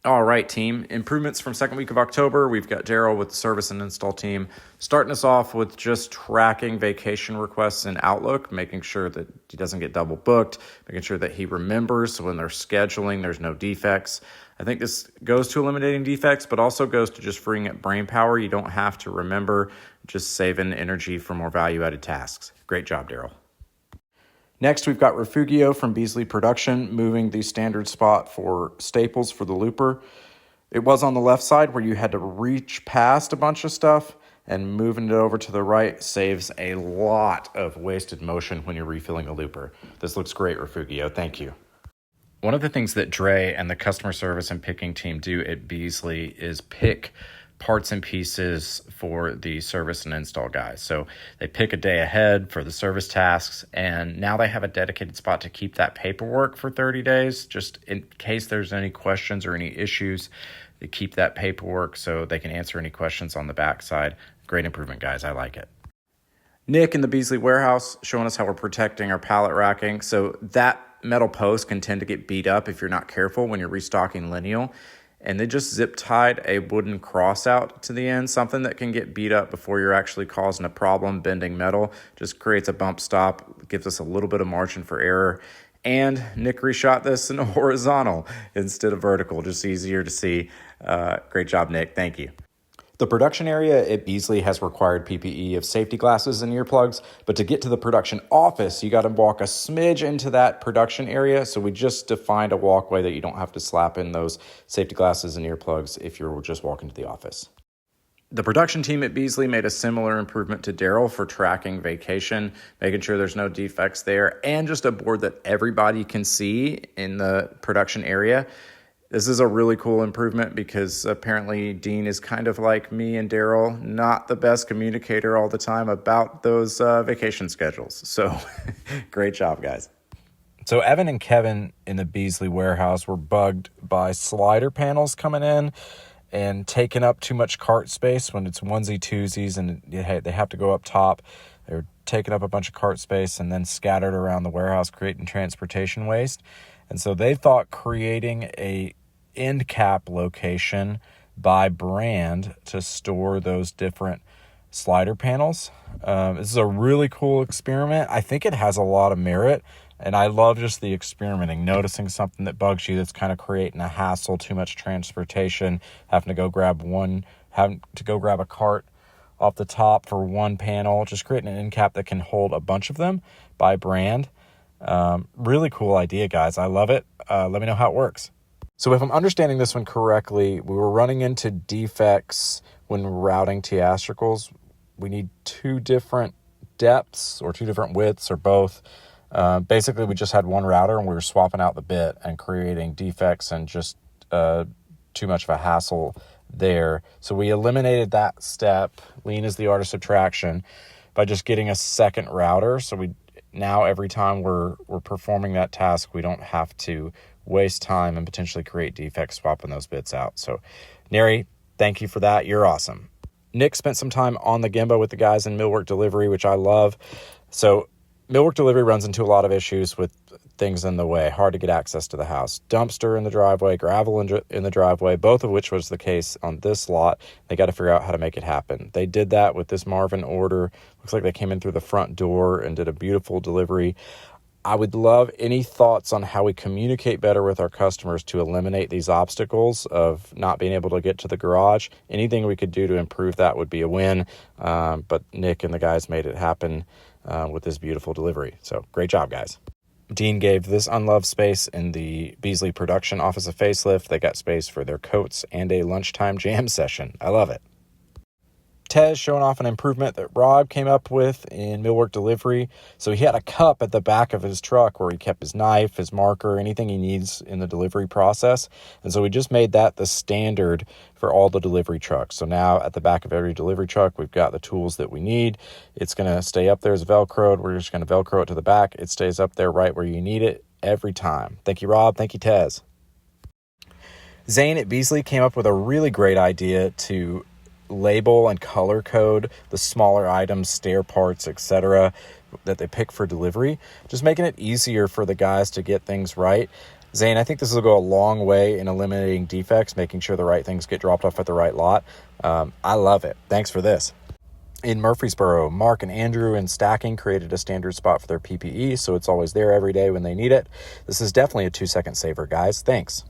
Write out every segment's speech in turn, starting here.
All right, team. Improvements from second week of October. We've got Daryl with the service and install team starting us off with just tracking vacation requests in Outlook, making sure that he doesn't get double booked, making sure that he remembers so when they're scheduling, there's no defects. I think this goes to eliminating defects, but also goes to just freeing up brain power. You don't have to remember, just saving energy for more value-added tasks. Great job, Daryl. Next, we've got Refugio from Beasley Production moving the standard spot for staples for the looper. It was on the left side where you had to reach past a bunch of stuff, and moving it over to the right saves a lot of wasted motion when you're refilling a looper. This looks great, Refugio. Thank you. One of the things that Dre and the customer service and picking team do at Beasley is pick parts and pieces for the service and install guys. So they pick a day ahead for the service tasks, and now they have a dedicated spot to keep that paperwork for 30 days, just in case there's any questions or any issues. They keep that paperwork so they can answer any questions on the backside. Great improvement, guys. I like it. Nick in the Beasley warehouse showing us how we're protecting our pallet racking. So that metal post can tend to get beat up if you're not careful when you're restocking lineal. And they just zip tied a wooden cross out to the end, something that can get beat up before you're actually causing a problem bending metal. Just creates a bump stop, gives us a little bit of margin for error. And Nick reshot this in horizontal instead of vertical, just easier to see. Great job, Nick. Thank you. The production area at Beasley has required PPE of safety glasses and earplugs, but to get to the production office, you got to walk a smidge into that production area. So we just defined a walkway that you don't have to slap in those safety glasses and earplugs if you're just walking to the office. The production team at Beasley made a similar improvement to Daryl for tracking vacation, making sure there's no defects there, and just a board that everybody can see in the production area. This is a really cool improvement because apparently Dean is kind of like me and Daryl, not the best communicator all the time about those vacation schedules. So great job, guys. So Evan and Kevin in the Beasley warehouse were bugged by slider panels coming in and taking up too much cart space when it's onesie twosies and they have to go up top. They're taking up a bunch of cart space and then scattered around the warehouse, creating transportation waste. And so they thought creating a end cap location by brand to store those different slider panels. This is a really cool experiment. I think it has a lot of merit, and I love just the experimenting, noticing something that bugs you that's kind of creating a hassle, too much transportation, having to go grab a cart off the top for one panel, just creating an end cap that can hold a bunch of them by brand. Really cool idea, guys. I love it. Let me know how it works. So if I'm understanding this one correctly, we were running into defects when routing theatricals. We need two different depths or two different widths or both. Basically, we just had one router and we were swapping out the bit and creating defects and just too much of a hassle there. So we eliminated that step. Lean is the art of subtraction by just getting a second router. So now every time we're performing that task, we don't have to waste time and potentially create defects swapping those bits out. So Neri, thank you for that. You're awesome. Nick spent some time on the Gemba with the guys in Millwork Delivery, which I love. So Millwork Delivery runs into a lot of issues with things in the way, hard to get access to the house. Dumpster in the driveway, gravel in the driveway, both of which was the case on this lot. They got to figure out how to make it happen. They did that with this Marvin order. Looks like they came in through the front door and did a beautiful delivery. I would love any thoughts on how we communicate better with our customers to eliminate these obstacles of not being able to get to the garage. Anything we could do to improve that would be a win. But Nick and the guys made it happen with this beautiful delivery. So great job, guys. Dean gave this unloved space in the Beasley production office a facelift. They got space for their coats and a lunchtime jam session. I love it. Tez showing off an improvement that Rob came up with in Millwork Delivery. So he had a cup at the back of his truck where he kept his knife, his marker, anything he needs in the delivery process. And so we just made that the standard for all the delivery trucks. So now at the back of every delivery truck, we've got the tools that we need. It's going to stay up there as Velcroed. We're just going to Velcro it to the back. It stays up there right where you need it every time. Thank you, Rob. Thank you, Tez. Zane at Beasley came up with a really great idea to label and color code the smaller items, stair parts, etc. that they pick for delivery, just making it easier for the guys to get things right. Zane, I think this will go a long way in eliminating defects, making sure the right things get dropped off at the right lot. I love it. Thanks for this. In Murfreesboro, Mark and Andrew in stacking created a standard spot for their PPE, so it's always there every day when they need it. This is definitely a 2-second saver, guys. Thanks.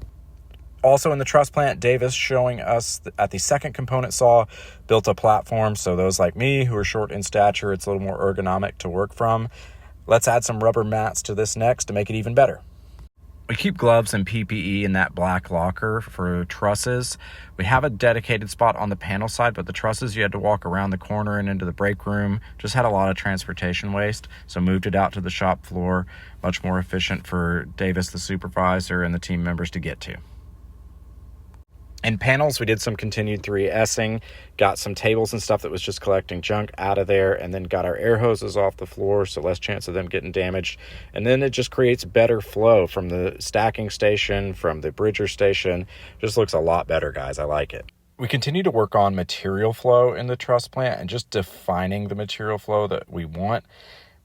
Also in the truss plant, Davis showing us at the second component saw, built a platform, so those like me who are short in stature, it's a little more ergonomic to work from. Let's add some rubber mats to this next to make it even better. We keep gloves and PPE in that black locker for trusses. We have a dedicated spot on the panel side, but the trusses, you had to walk around the corner and into the break room. Just had a lot of transportation waste, so moved it out to the shop floor. Much more efficient for Davis, the supervisor, and the team members to get to. In panels, we did some continued 3S'ing, got some tables and stuff that was just collecting junk out of there, and then got our air hoses off the floor, so less chance of them getting damaged. And then it just creates better flow from the stacking station, from the bridger station. Just looks a lot better, guys. I like it. We continue to work on material flow in the truss plant and just defining the material flow that we want.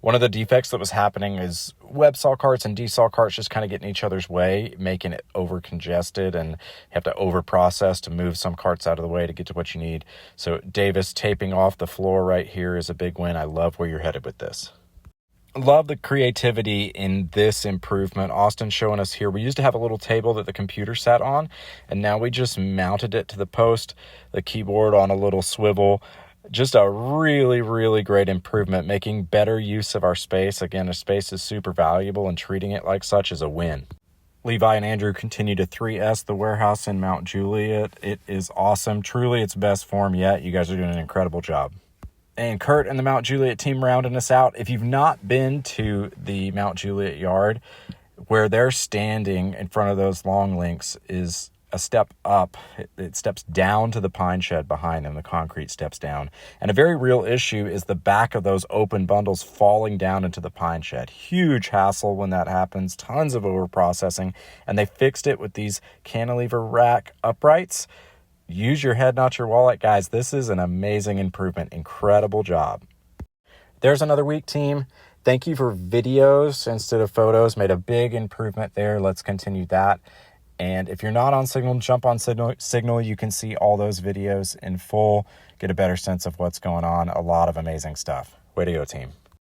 One of the defects that was happening is web saw carts and D-saw carts just kind of getting in each other's way, making it over congested, and you have to over process to move some carts out of the way to get to what you need. So Davis taping off the floor right here is a big win. I love where you're headed with this. Love the creativity in this improvement. Austin showing us here. We used to have a little table that the computer sat on, and now we just mounted it to the post, the keyboard on a little swivel. Just a really, really great improvement, making better use of our space. Again, a space is super valuable, and treating it like such is a win. Levi and Andrew continue to 3S the warehouse in Mount Juliet. It is awesome. Truly its best form yet. You guys are doing an incredible job. And Kurt and the Mount Juliet team rounding us out. If you've not been to the Mount Juliet yard, where they're standing in front of those long links is a step up. It steps down to the pine shed behind them. The concrete steps down. And a very real issue is the back of those open bundles falling down into the pine shed. Huge hassle when that happens. Tons of overprocessing. And they fixed it with these cantilever rack uprights. Use your head, not your wallet. Guys, this is an amazing improvement. Incredible job. There's another week, team. Thank you for videos instead of photos. Made a big improvement there. Let's continue that. And if you're not on Signal, jump on Signal. You can see all those videos in full, get a better sense of what's going on. A lot of amazing stuff. Way to go, team.